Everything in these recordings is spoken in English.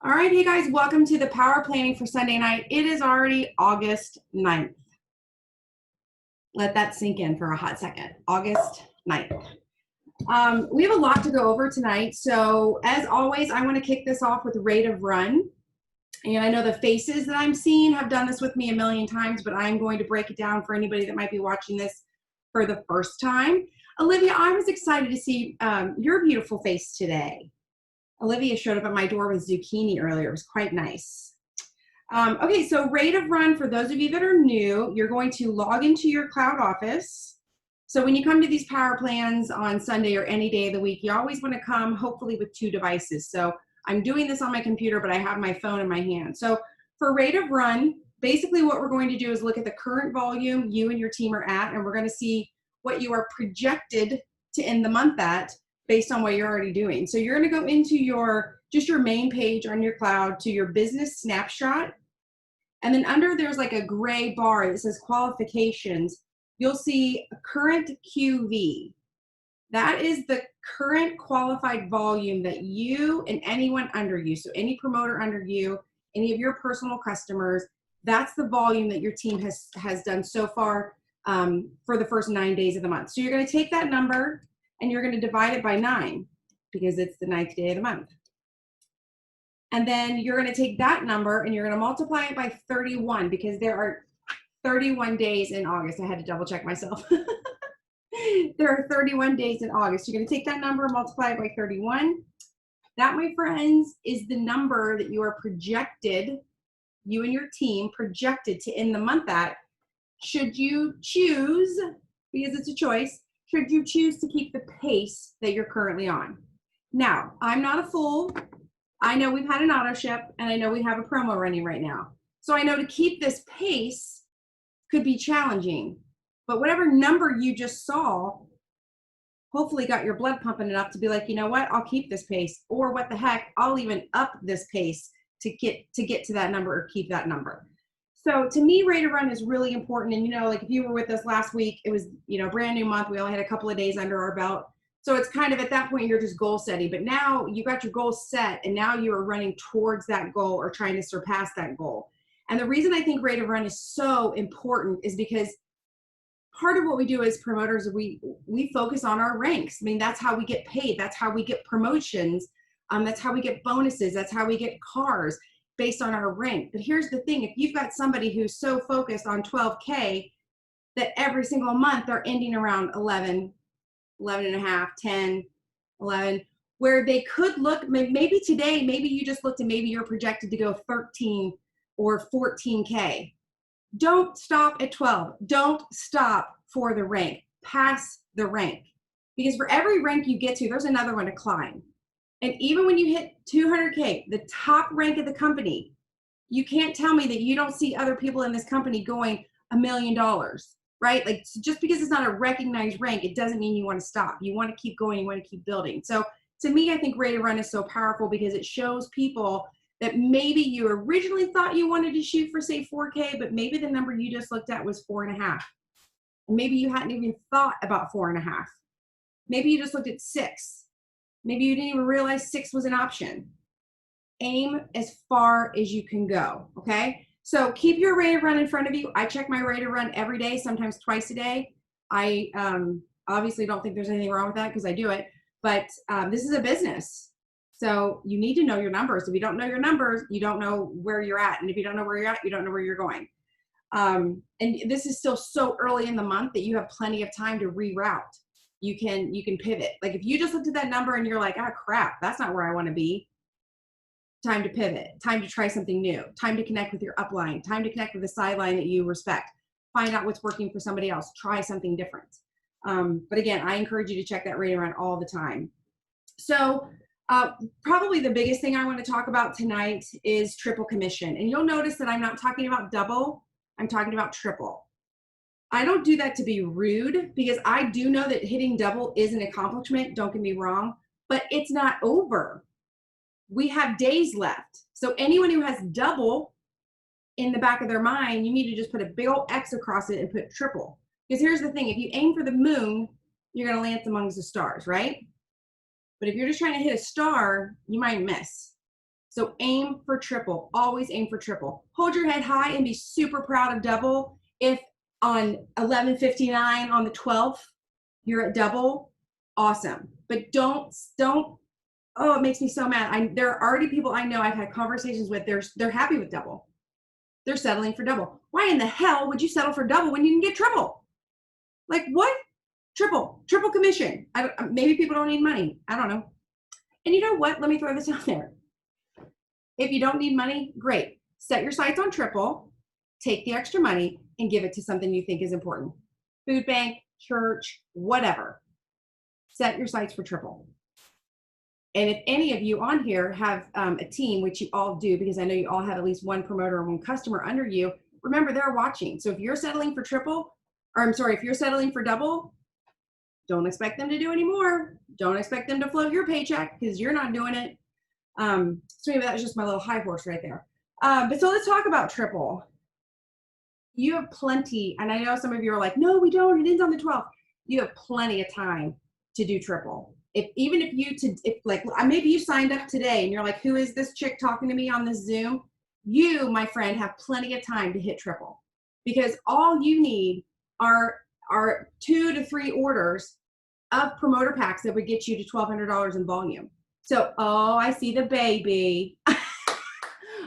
All right, hey guys, welcome to the Power Planning for Sunday night. It is already August 9th. Let that sink in for a hot second. August 9th. We have a lot to go over tonight. So as always, I want to kick this off with rate of run. And I know the faces that I'm seeing have done this with me a million times, but I'm going to break it down for anybody that might be watching this for the first time. Olivia, I was excited to see your beautiful face today. Olivia showed up at my door with zucchini earlier. It was quite nice. Okay, so rate of run, for those of you that are new, you're going to log into your cloud office. So when you come to these power plans on Sunday or any day of the week, you always want to come hopefully with two devices. So I'm doing this on my computer, but I have my phone in my hand. So for rate of run, basically what we're going to do is look at the current volume you and your team are at, and we're going to see what you are projected to end the month at based on what you're already doing. So you're going to go into your main page on your cloud to your business snapshot. And then under there's like a gray bar that says qualifications. You'll see a current QV. That is the current qualified volume that you and anyone under you, so any promoter under you, any of your personal customers, that's the volume that your team has done so far for the first 9 days of the month. So you're going to take that number and you're going to divide it by 9 because it's the 9th day of the month. And then you're going to take that number and you're going to multiply it by 31 because there are 31 days in August. I had to double check myself. There are 31 days in August. You're going to take that number and multiply it by 31. That, my friends, is the number that you are projected, you and your team projected to end the month at, should you choose, because it's a choice, should you choose to keep the pace that you're currently on. Now, I'm not a fool. I know we've had an auto ship and I know we have a promo running right now. So I know to keep this pace could be challenging, but whatever number you just saw, hopefully got your blood pumping enough to be like, you know what, I'll keep this pace, or what the heck, I'll even up this pace to get to that number or keep that number. So to me, rate of run is really important. And, you know, like if you were with us last week, it was, you know, brand new month. We only had a couple of days under our belt. So it's kind of at that point, you're just goal setting. But now you got your goal set and now you are running towards that goal or trying to surpass that goal. And the reason I think rate of run is so important is because part of what we do as promoters, we focus on our ranks. I mean, that's how we get paid. That's how we get promotions. That's how we get bonuses. That's how we get cars, based on our rank. But here's the thing, if you've got somebody who's so focused on 12K that every single month they're ending around 11, 11 and a half, 10, 11, where they could look, maybe today, maybe you just looked and maybe you're projected to go 13 or 14K. Don't stop at 12. Don't stop for the rank. Pass the rank. Because for every rank you get to, there's another one to climb. And even when you hit 200K, the top rank of the company, you can't tell me that you don't see other people in this company going $1 million, right? Like, just because it's not a recognized rank, it doesn't mean you want to stop. You want to keep going, you want to keep building. So to me, I think rate of run is so powerful because it shows people that maybe you originally thought you wanted to shoot for, say, 4K, but maybe the number you just looked at was 4.5. And maybe you hadn't even thought about 4.5. Maybe you just looked at 6. Maybe you didn't even realize 6 was an option. Aim as far as you can go, okay? So keep your rate of run in front of you. I check my rate of run every day, sometimes twice a day. I obviously don't think there's anything wrong with that because I do it, but this is a business. So you need to know your numbers. If you don't know your numbers, you don't know where you're at. And if you don't know where you're at, you don't know where you're going. And this is still so early in the month that you have plenty of time to reroute. You can pivot. Like if you just looked at that number and you're like, ah, crap, that's not where I want to be. Time to pivot, time to try something new, time to connect with your upline, time to connect with the sideline that you respect, find out what's working for somebody else, try something different. But again, I encourage you to check that rate around all the time. So probably the biggest thing I want to talk about tonight is triple commission. And you'll notice that I'm not talking about double, I'm talking about triple. I don't do that to be rude because I do know that hitting double is an accomplishment, don't get me wrong, but it's not over. We have days left. So anyone who has double in the back of their mind, you need to just put a big old X across it and put triple. Because here's the thing, if you aim for the moon, you're going to land amongst the stars, right? But if you're just trying to hit a star, you might miss. So aim for triple, always aim for triple. Hold your head high and be super proud of double. If on 11:59 on the 12th, you're at double, awesome. But don't, oh, it makes me so mad. There are already people I know I've had conversations with, they're happy with double. They're settling for double. Why in the hell would you settle for double when you can get triple? Like what? Triple commission. Maybe people don't need money. I don't know. And you know what? Let me throw this out there. If you don't need money, great. Set your sights on triple, take the extra money and give it to something you think is important. Food bank, church, whatever. Set your sights for triple. And if any of you on here have a team, which you all do, because I know you all have at least one promoter or one customer under you, remember they're watching. So if you're settling for triple, or I'm sorry, if you're settling for double, don't expect them to do any more. Don't expect them to float your paycheck because you're not doing it. So maybe that was just my little high horse right there. But so let's talk about triple. You have plenty, and I know some of you are like, no, we don't, it ends on the 12th. You have plenty of time to do triple. If maybe you signed up today and you're like, who is this chick talking to me on this Zoom? You, my friend, have plenty of time to hit triple because all you need are 2 to 3 orders of promoter packs that would get you to $1,200 in volume. So, oh, I see the baby.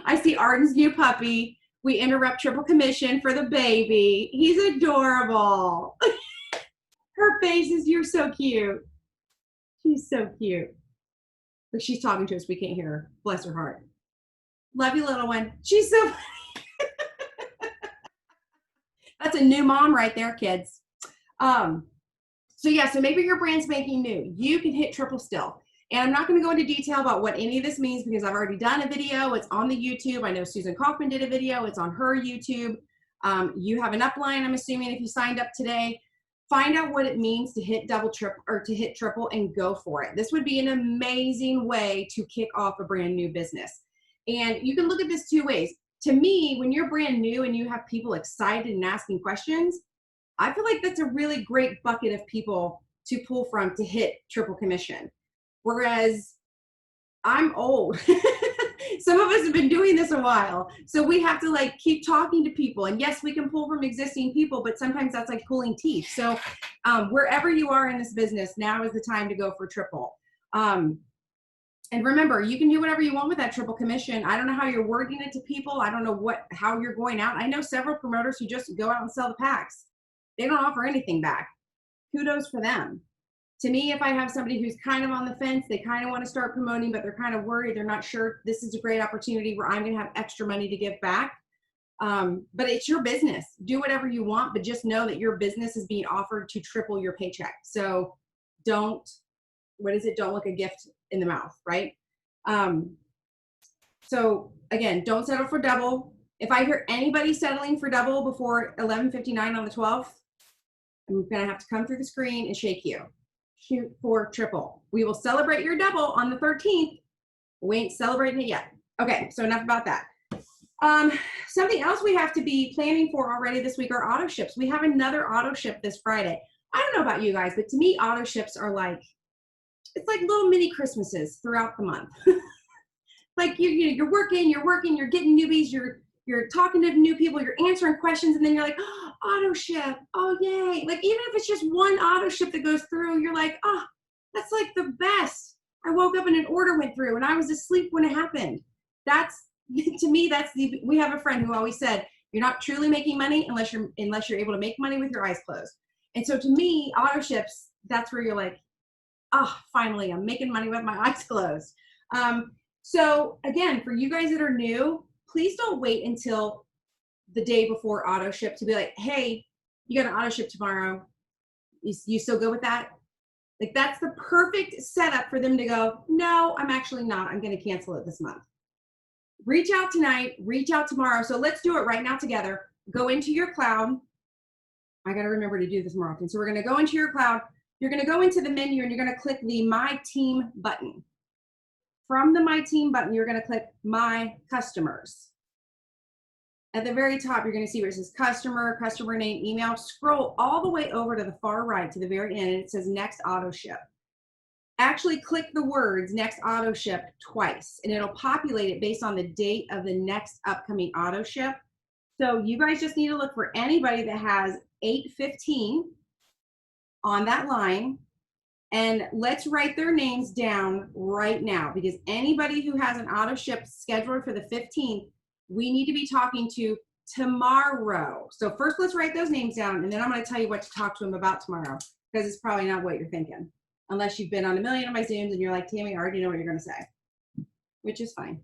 I see Arden's new puppy. We interrupt triple commission for the baby. He's adorable. Her face is, you're so cute. She's so cute. But she's talking to us. We can't hear her. Bless her heart. Love you, little one. She's so funny. That's a new mom right there, kids. So maybe your brand's making new. You can hit triple still. And I'm not going to go into detail about what any of this means because I've already done a video. It's on the YouTube. I know Susan Kaufman did a video. It's on her YouTube. You have an upline, I'm assuming, if you signed up today. Find out what it means to hit triple and go for it. This would be an amazing way to kick off a brand new business. And you can look at this 2 ways. To me, when you're brand new and you have people excited and asking questions, I feel like that's a really great bucket of people to pull from to hit triple commission. Whereas I'm old. Some of us have been doing this a while. So we have to keep talking to people. And yes, we can pull from existing people, but sometimes that's like pulling teeth. So wherever you are in this business, now is the time to go for triple. And remember, you can do whatever you want with that triple commission. I don't know how you're wording it to people. I don't know how you're going out. I know several promoters who just go out and sell the packs. They don't offer anything back. Kudos for them. To me, if I have somebody who's kind of on the fence, they kind of want to start promoting, but they're kind of worried, they're not sure, this is a great opportunity where I'm going to have extra money to give back. But it's your business. Do whatever you want, but just know that your business is being offered to triple your paycheck. So don't look a gift in the mouth, right? So again, don't settle for double. If I hear anybody settling for double before 11:59 on the 12th, I'm going to have to come through the screen and shake you. Shoot for triple. We will celebrate your double on the 13th. We ain't celebrating it yet. Okay, so enough about that. Something else we have to be planning for already this week are auto ships. We have another auto ship this Friday. I don't know about you guys, but to me, auto ships are it's like little mini Christmases throughout the month. Like you're working, you're getting newbies, you're talking to new people, you're answering questions, and then you're like, oh, auto ship, oh yay. Like even if it's just one auto ship that goes through, you're like, oh, that's like the best. I woke up and an order went through and I was asleep when it happened. To me, we have a friend who always said, you're not truly making money unless you're able to make money with your eyes closed. And so to me, auto ships, that's where you're like, oh, finally, I'm making money with my eyes closed. So again, for you guys that are new, please don't wait until the day before auto ship to be like, hey, you got an auto ship tomorrow. You still good with that? Like that's the perfect setup for them to go, no, I'm actually not. I'm going to cancel it this month. Reach out tonight, reach out tomorrow. So let's do it right now together. Go into your cloud. I got to remember to do this more often. So we're going to go into your cloud. You're going to go into the menu and you're going to click the My Team button. From the My Team button, you're going to click My Customers. At the very top, you're going to see where it says customer, customer name, email. Scroll all the way over to the far right to the very end, and it says Next Auto Ship. actually click the words next auto ship twice, and it'll populate it based on the date of the next upcoming auto ship. So you guys just need to look for anybody that has 815 on that line, and let's write their names down right now, because anybody who has an auto ship scheduled for the 15th, we need to be talking to tomorrow. So first let's write those names down, and then I'm going to tell you what to talk to them about tomorrow, because it's probably not what you're thinking, unless you've been on a million of my Zooms and you're like, Tammy, I already know what you're going to say, which is fine.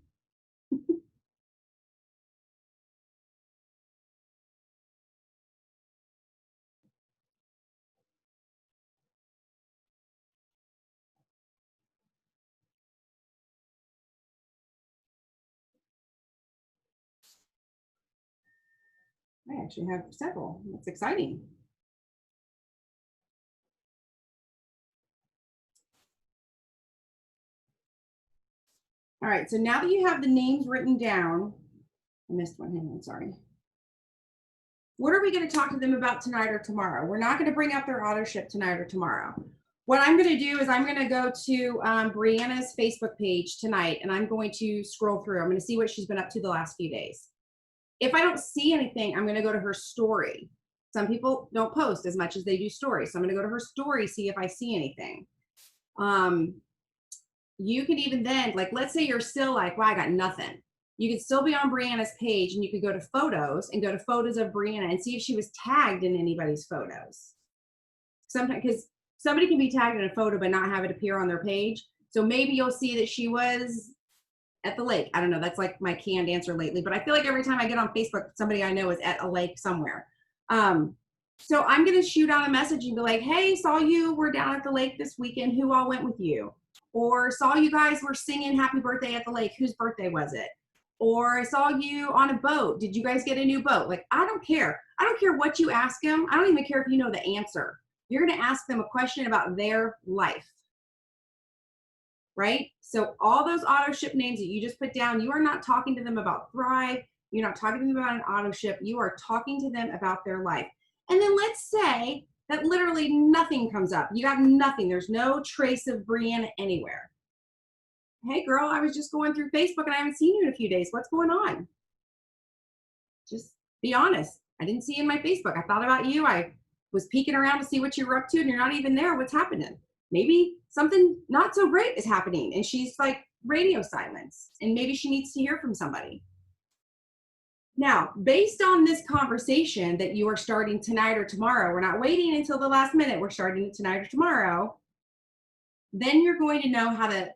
I actually have several. That's exciting. All right, so now that you have the names written down, I missed one, hang on, sorry. What are we going to talk to them about tonight or tomorrow? We're not going to bring up their auto ship tonight or tomorrow. What I'm going to do is I'm going to go to Brianna's Facebook page tonight, and I'm going to scroll through. I'm going to see what she's been up to the last few days. If I don't see anything, I'm going to go to her story. Some people don't post as much as they do stories, so I'm going to go to her story, see if I see anything. You can even then, like, let's say you're still like, wow, I got nothing. You could still be on Brianna's page, and you could go to photos and go to photos of Brianna and see if she was tagged in anybody's photos. Sometimes, because somebody can be tagged in a photo but not have it appear on their page. So maybe you'll see that she was at the lake. I don't know. That's like my canned answer lately. But I feel like every time I get on Facebook, somebody I know is at a lake somewhere. So I'm going to shoot out a message and be like, hey, saw you were down at the lake this weekend. Who all went with you? Or saw you guys were singing happy birthday at the lake. Whose birthday was it? Or I saw you on a boat. Did you guys get a new boat? Like, I don't care. I don't care what you ask them. I don't even care if you know the answer. You're going to ask them a question about their life, right? So all those auto ship names that you just put down, you are not talking to them about Thrive. You're not talking to them about an auto ship. You are talking to them about their life. And then let's say that literally nothing comes up. You got nothing. There's no trace of Brianna anywhere. Hey girl, I was just going through Facebook and I haven't seen you in a few days. What's going on? Just be honest. I didn't see you in my Facebook. I thought about you. I was peeking around to see what you were up to, and you're not even there. What's happening? Maybe something not so great is happening, and she's like radio silence, and maybe she needs to hear from somebody. Now, based on this conversation that you are starting tonight or tomorrow, we're not waiting until the last minute, we're starting tonight or tomorrow, then you're going to know how to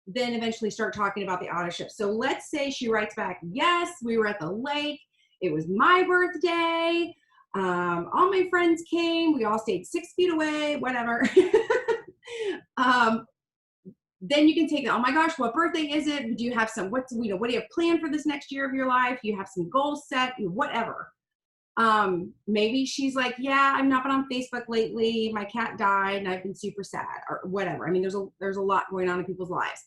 then eventually start talking about the auto ship. So let's say she writes back, yes, we were at the lake. It was my birthday. All my friends came. We all stayed 6 feet away, whatever. Then you can take it. Oh my gosh, what birthday is it? Do you have some, what do you have planned for this next year of your life? Do you have some goals set? Whatever. Maybe she's like, yeah, I've not been on Facebook lately. My cat died and I've been super sad, or whatever. I mean, there's a lot going on in people's lives.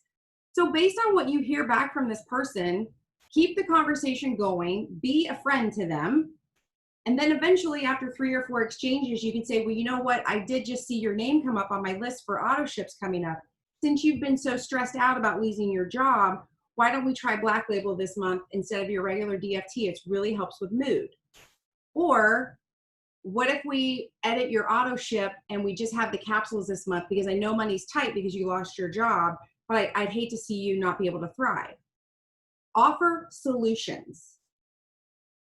So based on what you hear back from this person, keep the conversation going, be a friend to them. And then eventually after 3 or 4 exchanges, you can say, well, you know what? I did just see your name come up on my list for auto ships coming up. Since you've been so stressed out about losing your job, why don't we try Black Label this month instead of your regular DFT? It really helps with mood. Or what if we edit your auto ship and we just have the capsules this month, because I know money's tight because you lost your job, but I'd hate to see you not be able to thrive. Offer solutions.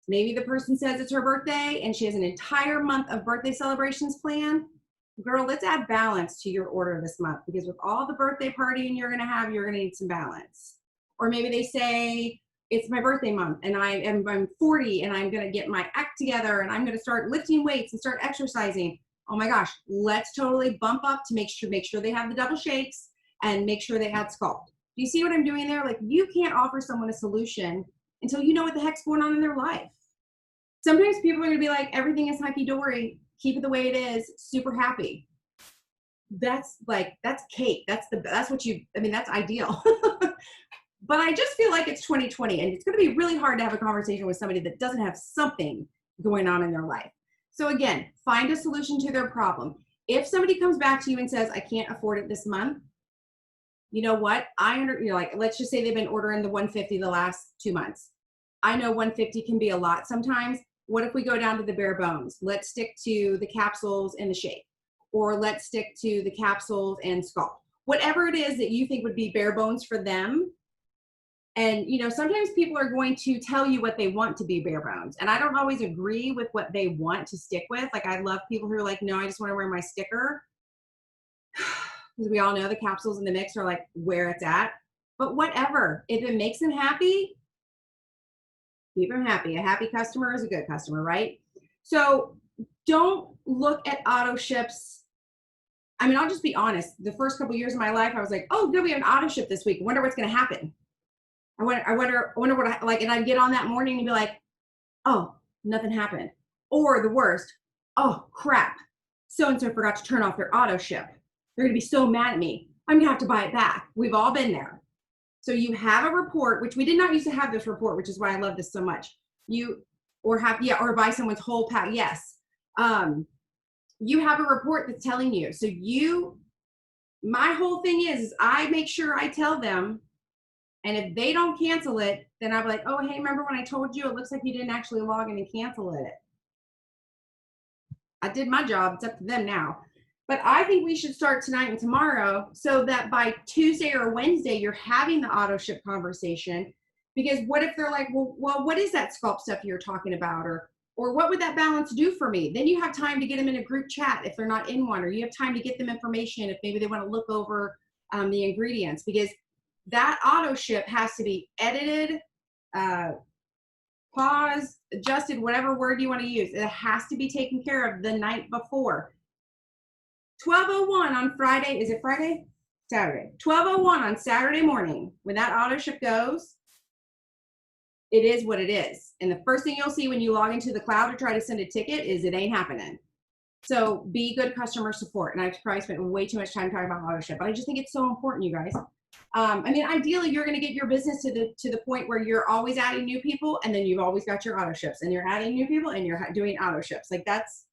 Maybe the person says it's her birthday and she has an entire month of birthday celebrations planned. Girl, let's add balance to your order this month, because with all the birthday partying you're going to have, you're going to need some balance. Or maybe they say, it's my birthday month and I'm 40 and I'm going to get my act together and I'm going to start lifting weights and start exercising. Oh my gosh, let's totally bump up to make sure they have the double shakes and make sure they add sculpt. Do you see what I'm doing there? Like, you can't offer someone a solution until you know what the heck's going on in their life. Sometimes people are going to be like, everything is hunky-dory, keep it the way it is, super happy. That's cake. That's ideal. But I just feel like it's 2020 and it's going to be really hard to have a conversation with somebody that doesn't have something going on in their life. So again, find a solution to their problem. If somebody comes back to you and says, I can't afford it this month, you know what? Like, let's just say they've been ordering the 150 the last 2 months. I know 150 can be a lot sometimes. What if we go down to the bare bones? Let's stick to the capsules and the shake, or let's stick to the capsules and scalp. Whatever it is that you think would be bare bones for them. And, you know, sometimes people are going to tell you what they want to be bare bones. And I don't always agree with what they want to stick with. Like, I love people who are like, no, I just want to wear my sticker. Because we all know the capsules in the mix are like where it's at. But whatever, if it makes them happy, keep them happy. A happy customer is a good customer, right? So don't look at Autoships. I mean, I'll just be honest. The first couple of years of my life, I was like, oh, good, we have an Autoship this week. I wonder what's going to happen. I wonder what I like. And I'd get on that morning and be like, oh, nothing happened. Or the worst, oh, crap. So-and-so forgot to turn off their Autoship. They're going to be so mad at me. I'm going to have to buy it back. We've all been there. So you have a report, which we did not used to have this report, which is why I love this so much. Or buy someone's whole pack. Yes. You have a report that's telling you. So my whole thing is I make sure I tell them, and if they don't cancel it, then I'm like, oh, hey, remember when I told you it looks like you didn't actually log in and cancel it? I did my job. It's up to them now. But I think we should start tonight and tomorrow so that by Tuesday or Wednesday, you're having the auto ship conversation. Because what if they're like, well, what is that scalp stuff you're talking about? Or what would that balance do for me? Then you have time to get them in a group chat if they're not in one, or you have time to get them information if maybe they want to look over the ingredients, because that auto ship has to be edited, paused, adjusted, whatever word you want to use. It has to be taken care of the night before. 12:01 on Friday. Is it Friday? Saturday. 12:01 on Saturday morning. When that auto ship goes, it is what it is. And the first thing you'll see when you log into the cloud to try to send a ticket is it ain't happening. So be good customer support. And I've probably spent way too much time talking about auto ship, but I just think it's so important, you guys. I mean, ideally, you're going to get your business to the point where you're always adding new people, and then you've always got your auto ships, and you're adding new people, and you're doing auto ships. Like that's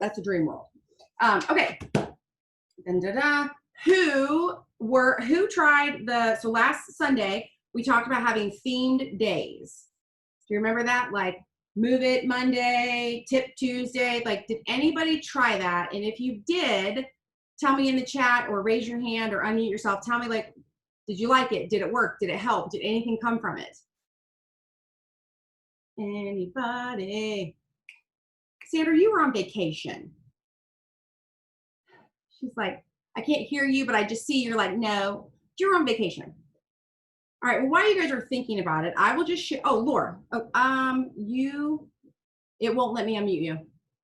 a dream world. Okay. Who tried so last Sunday we talked about having themed days. Do you remember that? Like Move It Monday, Tip Tuesday. Like, did anybody try that? And if you did, tell me in the chat or raise your hand or unmute yourself. Tell me, like, did you like it? Did it work? Did it help? Did anything come from it? Anybody? Sandra, you were on vacation. She's like, I can't hear you, but I just see you're like, no, you're on vacation. All right, well, while you guys are thinking about it, I will just share. Oh, Laura, it won't let me unmute you.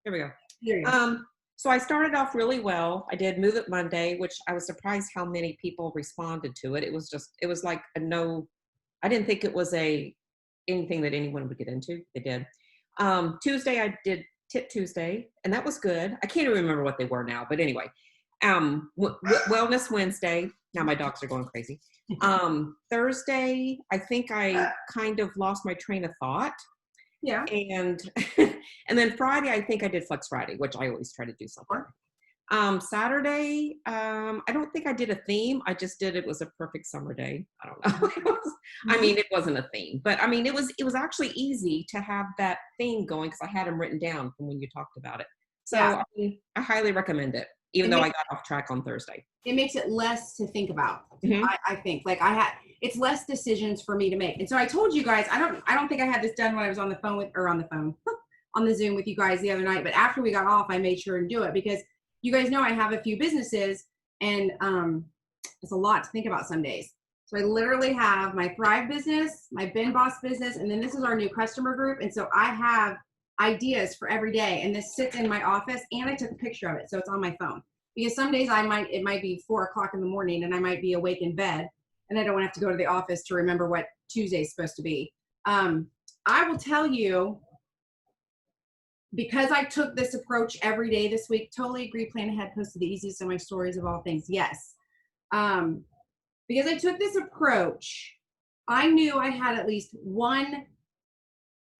Here we go. There you go. So I started off really well. I did Move It Monday, which I was surprised how many people responded to it. It was like a no, I didn't think it was anything that anyone would get into. They did. Tuesday, I did Tip Tuesday, and that was good. I can't even remember what they were now, but anyway. Wellness Wednesday. Now my dogs are going crazy. Thursday, I think I kind of lost my train of thought. Yeah. And then Friday, I think I did Flex Friday, which I always try to do something. Saturday, I don't think I did a theme. I just did, it was a perfect summer day. I don't know. I mean, it wasn't a theme, but I mean, it was actually easy to have that theme going because I had them written down from when you talked about it. So yeah. I highly recommend it, even though I got off track on Thursday. It makes it less to think about. Mm-hmm. I think like it's less decisions for me to make. And so I told you guys, I don't think I had this done when I was on the phone on the Zoom with you guys the other night, but after we got off, I made sure to do it because you guys know I have a few businesses and it's a lot to think about some days. So I literally have my Thrive business, my Bin Boss business, and then this is our new customer group. And so I have ideas for every day, and this sits in my office, and I took a picture of it, so it's on my phone. Because some days it might be 4 o'clock in the morning, and I might be awake in bed, and I don't have to go to the office to remember what Tuesday is supposed to be. I will tell you, because I took this approach every day this week, totally agree, plan ahead, posted the easiest of my stories of all things. Yes. Because I took this approach, I knew I had at least one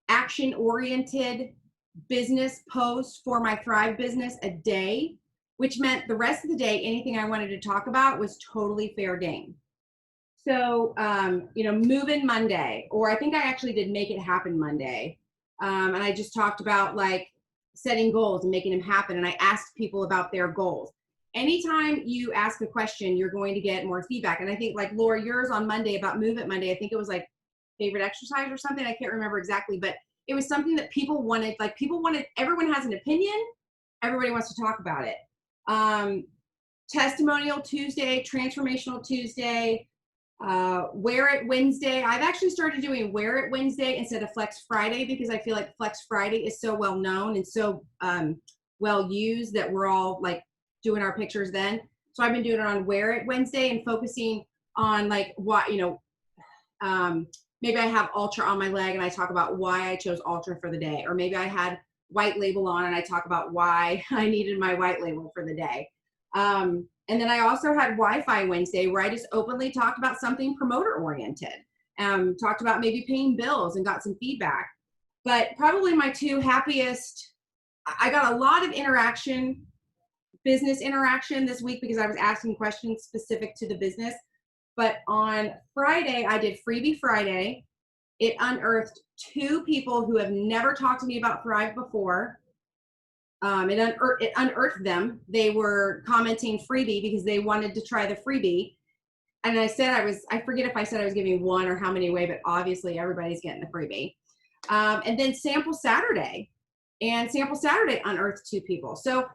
action-oriented business post for my Thrive business a day. which meant the rest of the day, anything I wanted to talk about was totally fair game. So, move in Monday, or I think I actually did make it happen Monday. And I just talked about like setting goals and making them happen. And I asked people about their goals. Anytime you ask a question, you're going to get more feedback. And I think like Laura, yours on Monday about Move It Monday, I think it was like favorite exercise or something. I can't remember exactly, but it was something that people wanted, everyone has an opinion. Everybody wants to talk about it. Testimonial Tuesday, Transformational Tuesday, Wear It Wednesday. I've actually started doing Wear It Wednesday instead of Flex Friday because I feel like Flex Friday is so well known and so well used that we're all like doing our pictures then. So I've been doing it on Wear It Wednesday and focusing on like what, maybe I have Ultra on my leg and I talk about why I chose Ultra for the day. Or maybe I had white label on and I talk about why I needed my white label for the day. And then I also had Wi-Fi Wednesday where I just openly talked about something promoter oriented. Talked about maybe paying bills and got some feedback. But probably my two happiest, I got a lot of business interaction this week because I was asking questions specific to the business. But on Friday, I did Freebie Friday. It unearthed 2 people who have never talked to me about Thrive before. It unearthed them. They were commenting freebie because they wanted to try the freebie. And I said I forget if I said I was giving 1 or how many away, but obviously everybody's getting the freebie. And then Sample Saturday. And Sample Saturday unearthed 2 people. So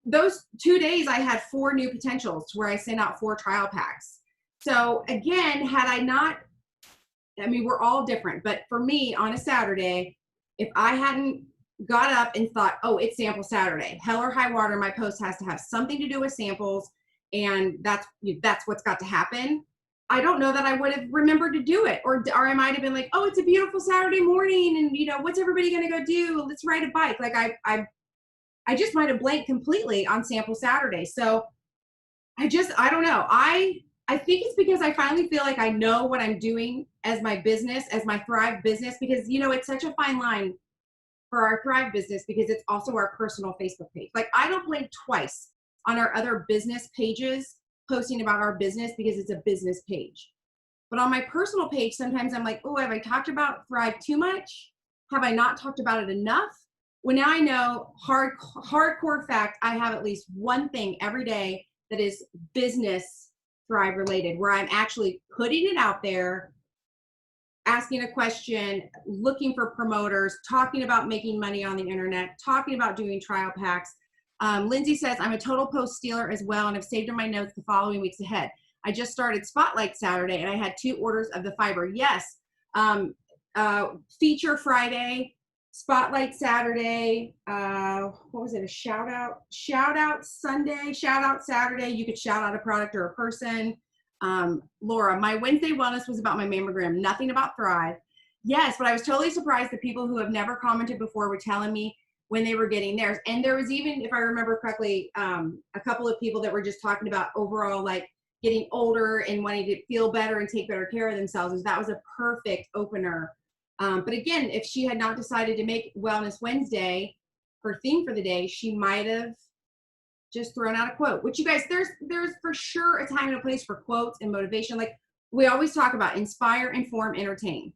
those 2 days I had 4 new potentials where I sent out 4 trial packs. So again, we're all different, but for me on a Saturday, if I hadn't got up and thought, oh, it's Sample Saturday, hell or high water, my post has to have something to do with samples, and that's what's got to happen. I don't know that I would have remembered to do it, or I might have been like, oh, it's a beautiful Saturday morning, and what's everybody gonna go do? Let's ride a bike. Like I just might have blanked completely on Sample Saturday. So I don't know. I think it's because I finally feel like I know what I'm doing as my business, as my Thrive business, because it's such a fine line for our Thrive business because it's also our personal Facebook page. Like I don't blink twice on our other business pages posting about our business because it's a business page. But on my personal page, sometimes I'm like, oh, have I talked about Thrive too much? Have I not talked about it enough? Well, now I know hardcore fact, I have at least one thing every day that is business Thrive related, where I'm actually putting it out there, asking a question, looking for promoters, talking about making money on the internet, talking about doing trial packs. Lindsay says, I'm a total post stealer as well and have saved in my notes the following weeks ahead. I just started Spotlight Saturday and I had 2 orders of the fiber. Yes. Feature Friday, Spotlight Saturday, what was it? A shout out Sunday, shout out Saturday. You could shout out a product or a person. Laura, my Wednesday wellness was about my mammogram, nothing about Thrive. Yes, but I was totally surprised the people who have never commented before were telling me when they were getting theirs. And there was even, if I remember correctly, a couple of people that were just talking about overall, like getting older and wanting to feel better and take better care of themselves. That was a perfect opener. But again, if she had not decided to make Wellness Wednesday her theme for the day, she might have just thrown out a quote, which you guys, there's for sure a time and a place for quotes and motivation. Like we always talk about inspire, inform, entertain,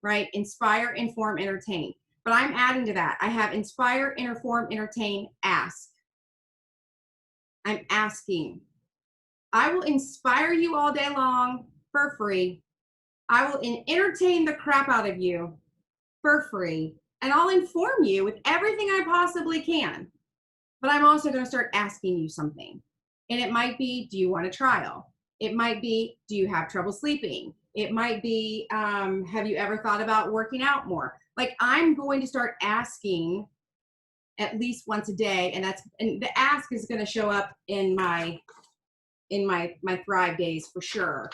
right? Inspire, inform, entertain. But I'm adding to that. I have inspire, inform, entertain, ask. I'm asking. I will inspire you all day long for free. I will entertain the crap out of you for free. And I'll inform you with everything I possibly can. But I'm also going to start asking you something. And it might be, do you want a trial? It might be, do you have trouble sleeping? It might be, have you ever thought about working out more? Like I'm going to start asking at least once a day. And the ask is going to show up in my Thrive days for sure.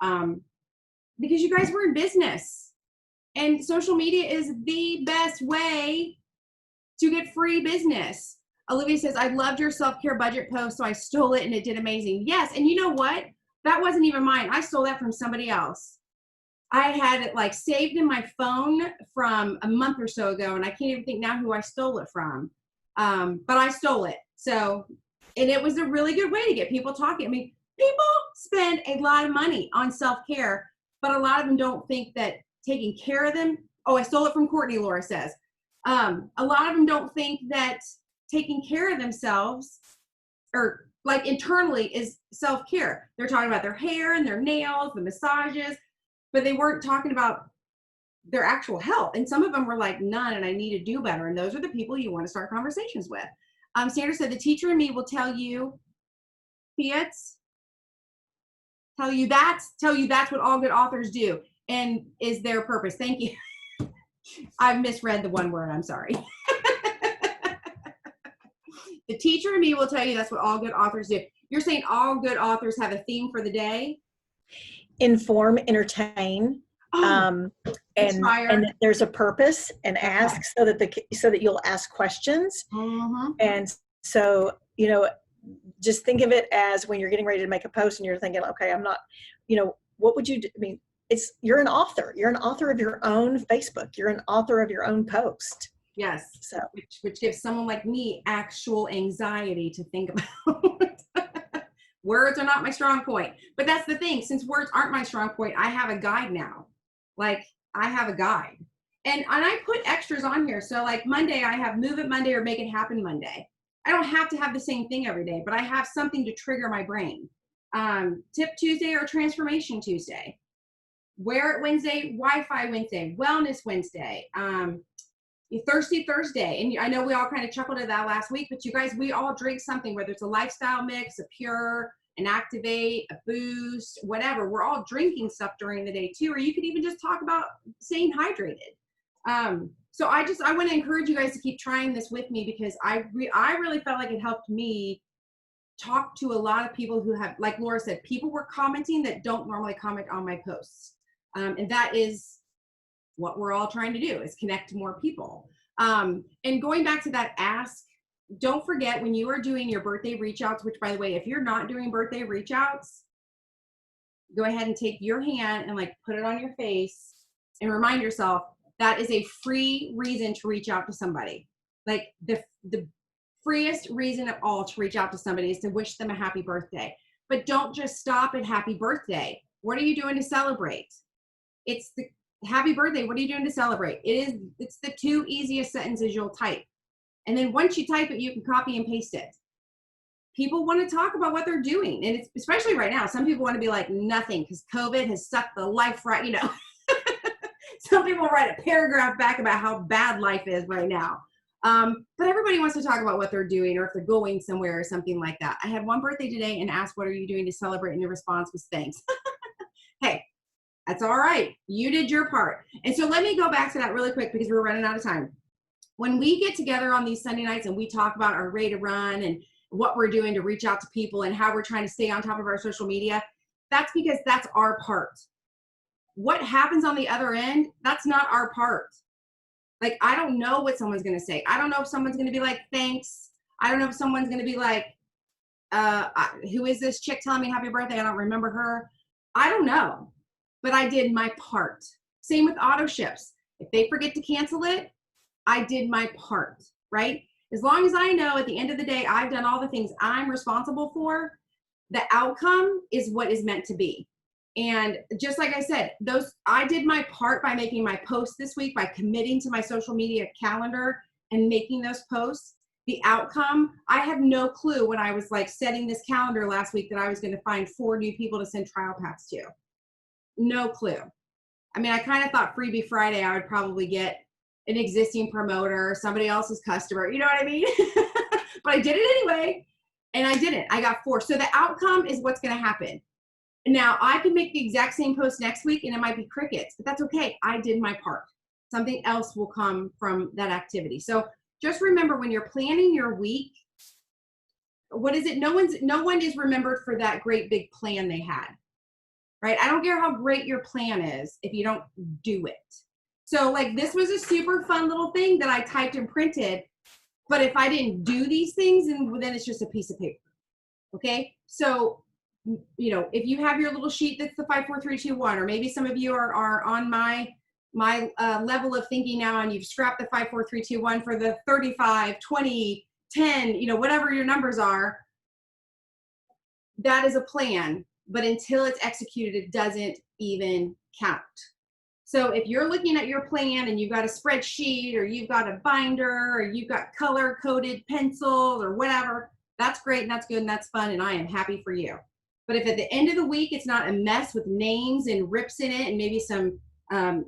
Because you guys were in business and social media is the best way to get free business. Olivia says, I loved your self-care budget post, so I stole it and it did amazing. Yes, and you know what? That wasn't even mine. I stole that from somebody else. I had it like saved in my phone from a month or so ago, and I can't even think now who I stole it from. But I stole it. So And it was a really good way to get people talking. I mean, people spend a lot of money on self-care, but a lot of them don't think that taking care of them. Oh, I stole it from Courtney, Laura says. A lot of them don't think that taking care of themselves or like internally is self-care. They're talking about their hair and their nails, the massages, but they weren't talking about their actual health. And some of them were like, none, and I need to do better. And those are the people you want to start conversations with. Sandra said, the teacher in me will tell you, Fiats, tell you that's what all good authors do and is their purpose. Thank you. I've misread the one word, I'm sorry. The teacher in me will tell you that's what all good authors do. You're saying all good authors have a theme for the day? Inform, entertain, and that there's a purpose, and ask so that you'll ask questions. And so, you know, just think of it as when you're getting ready to make a post and you're thinking, okay, I'm not, you know, what would you do? I mean, you're an author. You're an author of your own Facebook. You're an author of your own post. Yes. So which gives someone like me actual anxiety to think about. Words are not my strong point, but that's the thing. Since words aren't my strong point, I have a guide now. Like I have a guide, and I put extras on here. So like Monday, I have Move It Monday or Make It Happen Monday. I don't have to have the same thing every day, but I have something to trigger my brain. Tip Tuesday or Transformation Tuesday. Wear It Wednesday, Wi-Fi Wednesday, Wellness Wednesday. Thirsty Thursday. And I know we all kind of chuckled at that last week, but you guys, we all drink something, whether it's a lifestyle mix, a pure, an activate, a boost, whatever. We're all drinking stuff during the day too, or you could even just talk about staying hydrated. So I want to encourage you guys to keep trying this with me, because I really felt like it helped me talk to a lot of people who have, like Laura said, people were commenting that don't normally comment on my posts. And that is what we're all trying to do, is connect to more people. And going back to that ask, don't forget when you are doing your birthday reach outs, which by the way, if you're not doing birthday reach outs, go ahead and take your hand and like put it on your face and remind yourself that is a free reason to reach out to somebody. Like the freest reason of all to reach out to somebody is to wish them a happy birthday. But don't just stop at happy birthday. What are you doing to celebrate? It's the happy birthday. What are you doing to celebrate? It's the two easiest sentences you'll type. And then once you type it, you can copy and paste it. People want to talk about what they're doing. And it's especially right now, some people want to be like nothing because COVID has sucked the life right, you know. Some people write a paragraph back about how bad life is right now. But everybody wants to talk about what they're doing or if they're going somewhere or something like that. I had one birthday today and asked, what are you doing to celebrate? And the response was thanks. Hey, that's all right. You did your part. And so let me go back to that really quick because we're running out of time. When we get together on these Sunday nights and we talk about our Ready to Run and what we're doing to reach out to people and how we're trying to stay on top of our social media, that's because that's our part. What happens on the other end, that's not our part. Like, I don't know what someone's going to say. I don't know if someone's going to be like, thanks. I don't know if someone's going to be like, who is this chick telling me happy birthday? I don't remember her. I don't know. But I did my part. Same with Autoships. If they forget to cancel it, I did my part, right? As long as I know at the end of the day, I've done all the things I'm responsible for, the outcome is what is meant to be. And just like I said, I did my part by making my posts this week, by committing to my social media calendar and making those posts. The outcome, I have no clue when I was like setting this calendar last week that I was going to find 4 new people to send trial paths to. No clue. I mean, I kind of thought Freebie Friday, I would probably get an existing promoter, somebody else's customer, you know what I mean? But I did it anyway, and I didn't. I got 4. So the outcome is what's going to happen. Now, I can make the exact same post next week, and it might be crickets, but that's okay. I did my part. Something else will come from that activity. So just remember, when you're planning your week, what is it? No one is remembered for that great big plan they had, right? I don't care how great your plan is if you don't do it. So like this was a super fun little thing that I typed and printed, but if I didn't do these things, then it's just a piece of paper, okay? So, you know, if you have your little sheet that's the 5, 4, 3, 2, 1, or maybe some of you are on my level of thinking now and you've scrapped the 5, 4, 3, 2, 1 for the 35, 20, 10, you know, whatever your numbers are, that is a plan, but until it's executed, it doesn't even count. So if you're looking at your plan and you've got a spreadsheet or you've got a binder or you've got color coded pencils or whatever, that's great and that's good and that's fun and I am happy for you. But if at the end of the week it's not a mess with names and rips in it and maybe some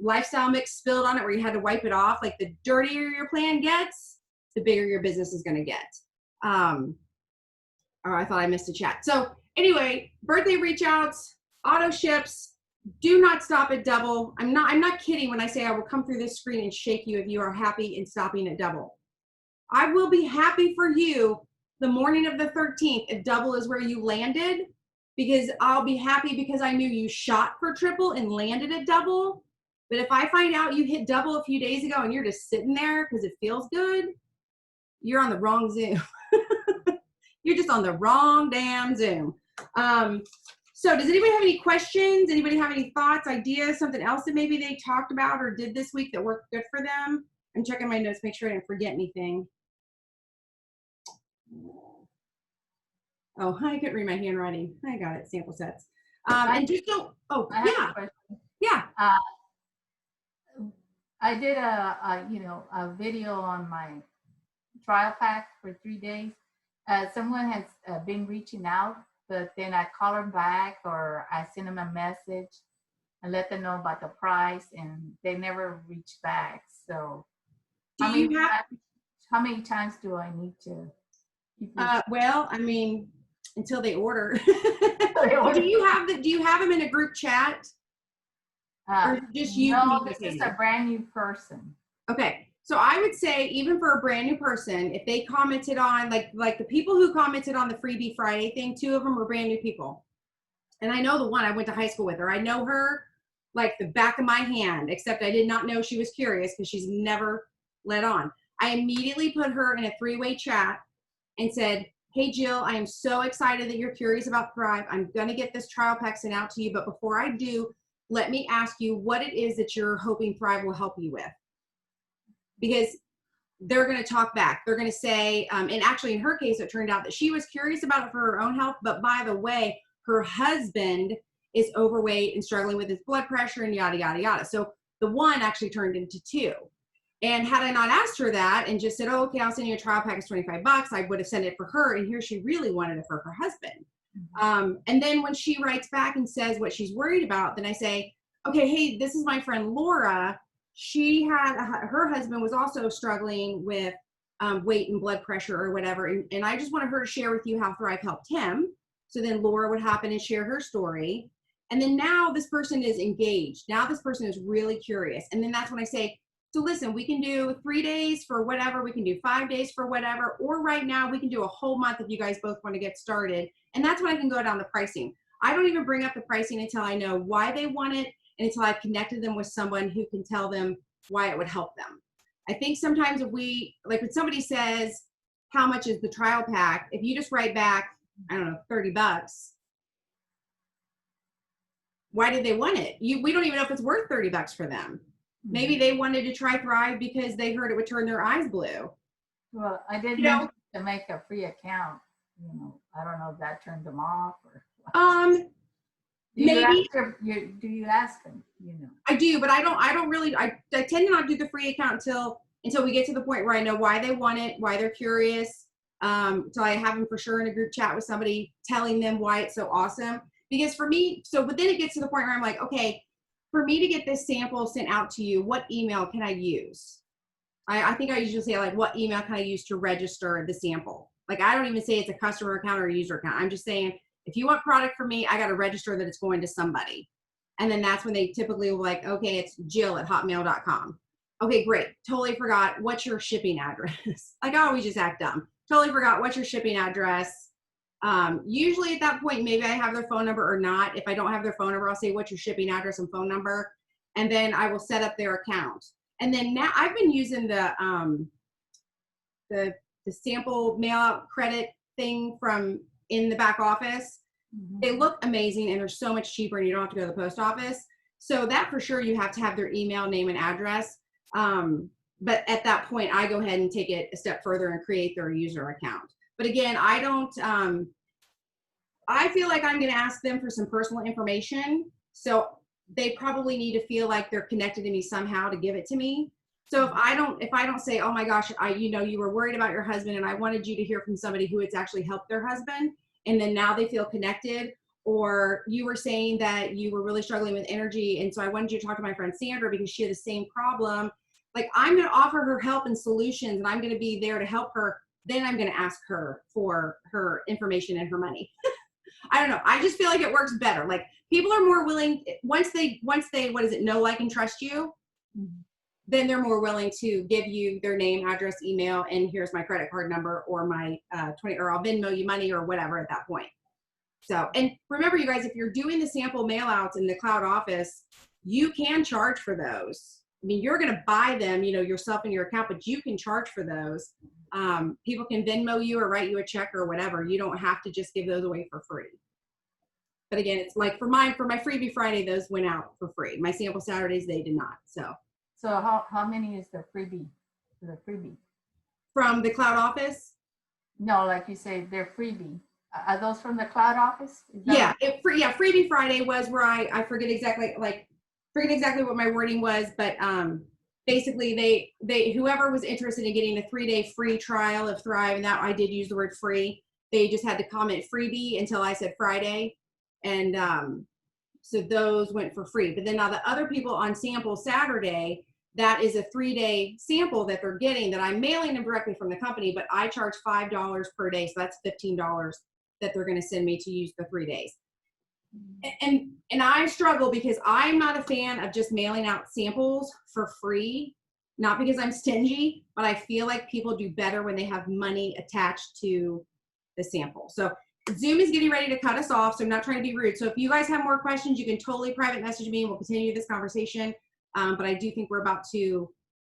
lifestyle mix spilled on it where you had to wipe it off, like the dirtier your plan gets, the bigger your business is going to get. Oh, I thought I missed a chat. So anyway, birthday reach outs, auto ships. Do not stop at double. I'm not kidding when I say I will come through this screen and shake you if you are happy in stopping at double. I will be happy for you the morning of the 13th if double is where you landed, because I'll be happy because I knew you shot for triple and landed at double. But if I find out you hit double a few days ago and you're just sitting there because it feels good, you're on the wrong Zoom. You're just on the wrong damn Zoom. So does anybody have any questions? Anybody have any thoughts, ideas, something else that maybe they talked about or did this week that worked good for them? I'm checking my notes, make sure I didn't forget anything. Oh, I couldn't read my handwriting. I got it, sample sets. And just don't, oh, yeah. Yeah. I did a video on my trial pack for 3 days. Someone has been reaching out, but then I call them back or I send them a message and let them know about the price, and they never reach back. So how many times do I need to? Well, I mean, until they order. Do you have them in a group chat? Or just you? No, this is a brand new person. Okay. So I would say even for a brand new person, if they commented on, like the people who commented on the Freebie Friday thing, 2 of them were brand new people. And I know the one, I went to high school with her. I know her like the back of my hand, except I did not know she was curious because she's never let on. I immediately put her in a 3-way chat and said, hey, Jill, I am so excited that you're curious about Thrive. I'm going to get this trial pack sent out to you. But before I do, let me ask you what it is that you're hoping Thrive will help you with. Because they're going to talk back. They're going to say, and actually in her case, it turned out that she was curious about it for her own health. But by the way, her husband is overweight and struggling with his blood pressure and yada, yada, yada. So the one actually turned into 2. And had I not asked her that and just said, oh, okay, I'll send you a trial pack, it's $25, I would have sent it for her. And here she really wanted it for her husband. Mm-hmm. And then when she writes back and says what she's worried about, then I say, okay, hey, this is my friend Laura. She had, her husband was also struggling with weight and blood pressure or whatever. And I just wanted her to share with you how Thrive helped him. So then Laura would hop in and share her story. And then now this person is engaged. Now this person is really curious. And then that's when I say, so listen, we can do 3 days for whatever. We can do 5 days for whatever. Or right now we can do a whole month if you guys both want to get started. And that's when I can go down the pricing. I don't even bring up the pricing until I know why they want it and until I've connected them with someone who can tell them why it would help them. I think sometimes if we, like when somebody says, how much is the trial pack? If you just write back, I don't know, $30, why did they want it? We don't even know if it's worth $30 for them. Maybe they wanted to try Thrive because they heard it would turn their eyes blue. Well, I did mention to make a free account. I don't know if that turned them off or what. Maybe. Do you ask them? I do, but I don't really. I tend to not do the free account until we get to the point where I know why they want it, why they're curious. So I have them for sure in a group chat with somebody telling them why it's so awesome. Because for me, but then it gets to the point where I'm like, okay, for me to get this sample sent out to you, what email can I use? I think I usually say like, what email can I use to register the sample? Like, I don't even say it's a customer account or a user account. I'm just saying, if you want product from me, I got to register that it's going to somebody. And then that's when they typically will be like, okay, it's jill@hotmail.com. Okay, great. Totally forgot. What's your shipping address? Like, I always just act dumb. Totally forgot. What's your shipping address? Usually at that point, maybe I have their phone number or not. If I don't have their phone number, I'll say, what's your shipping address and phone number? And then I will set up their account. And then now I've been using the sample mail out credit thing from in the back office. Mm-hmm. They look amazing and they're so much cheaper and you don't have to go to the post office. So that for sure, you have to have their email, name, and address. But at that point, I go ahead and take it a step further and create their user account. But again, I don't, I feel like I'm going to ask them for some personal information. So they probably need to feel like they're connected to me somehow to give it to me. So if I don't say, oh my gosh, you were worried about your husband and I wanted you to hear from somebody who has actually helped their husband, and then now they feel connected, or you were saying that you were really struggling with energy, and so I wanted you to talk to my friend Sandra because she had the same problem. Like, I'm going to offer her help and solutions, and I'm going to be there to help her. Then I'm going to ask her for her information and her money. I don't know. I just feel like it works better. Like, people are more willing once they know, like, and trust you. Then they're more willing to give you their name, address, email, and here's my credit card number, or my or I'll Venmo you money or whatever at that point. So, and remember, you guys, if you're doing the sample mailouts in the cloud office, you can charge for those. I mean, you're going to buy them, yourself in your account, but you can charge for those. People can Venmo you or write you a check or whatever. You don't have to just give those away for free. But again, it's like for my Freebie Friday, those went out for free. My sample Saturdays, they did not. So how many is the freebie? From the cloud office? No, like you say, they're freebie. Are those from the cloud office? Yeah, Freebie Friday was where I forget exactly what my wording was, but basically they whoever was interested in getting a 3-day free trial of Thrive, and that I did use the word free, they just had to comment freebie until I said Friday, and so those went for free. But then now the other people on sample Saturday, that is a 3-day sample that they're getting that I'm mailing them directly from the company, but I charge $5 per day. So that's $15 that they're going to send me to use the 3 days. And I struggle because I'm not a fan of just mailing out samples for free, not because I'm stingy, but I feel like people do better when they have money attached to the sample. So Zoom is getting ready to cut us off, so I'm not trying to be rude. So if you guys have more questions, you can totally private message me and we'll continue this conversation. But I do think we're about to